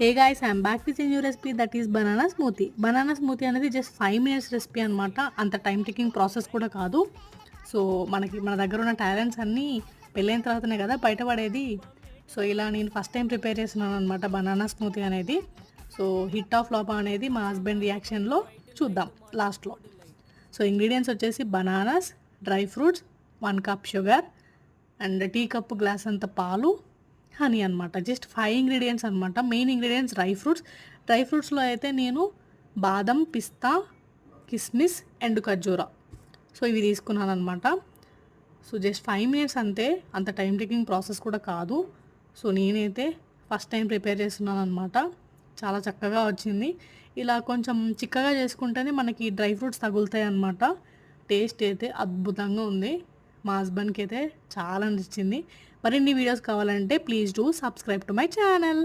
Hey guys, I'm back with new recipe that is banana smoothie. Banana smoothie అనేది just 5 minutes recipe అనమాట. అంత time taking process కూడా కాదు. So మన దగ్గర ఉన్న టాలెంట్స్ అన్నీ పెళ్ళైన తర్వాతనే కదా బయటపడేది. సో ఇలా నేను ఫస్ట్ టైం ప్రిపేర్ చేస్తున్నాను అనమాట బనానా స్మూతీ అనేది. సో హిట్ ఆఫ్ ఫ్లాప్ అనేది మా హస్బెండ్ రియాక్షన్లో చూద్దాం లాస్ట్లో. సో ఇంగ్రీడియంట్స్ వచ్చేసి bananas, dry fruits, 1 cup sugar and tea cup glass అంత పాలు, హనీ అనమాట. జస్ట్ 5 ingredients అనమాట. మెయిన్ ఇంగ్రీడియంట్స్ డ్రై ఫ్రూట్స్లో అయితే నేను బాదం, పిస్తా, కిస్మిస్ అండ్ ఖర్జూరా సో ఇవి తీసుకున్నాను అనమాట. సో జస్ట్ 5 minutes అంతే, అంత టైం టేకింగ్ ప్రాసెస్ కూడా కాదు. సో నేనైతే ఫస్ట్ టైం ప్రిపేర్ చేస్తున్నాను అనమాట. చాలా చక్కగా వచ్చింది. ఇలా కొంచెం చిక్కగా చేసుకుంటేనే మనకి డ్రై ఫ్రూట్స్ తగులుతాయి అనమాట. టేస్ట్ అయితే అద్భుతంగా ఉంది. మా హస్బెండ్కి అయితే చాలా నచ్చింది. మరిన్ని వీడియోస్ కావాలంటే please do subscribe to my channel.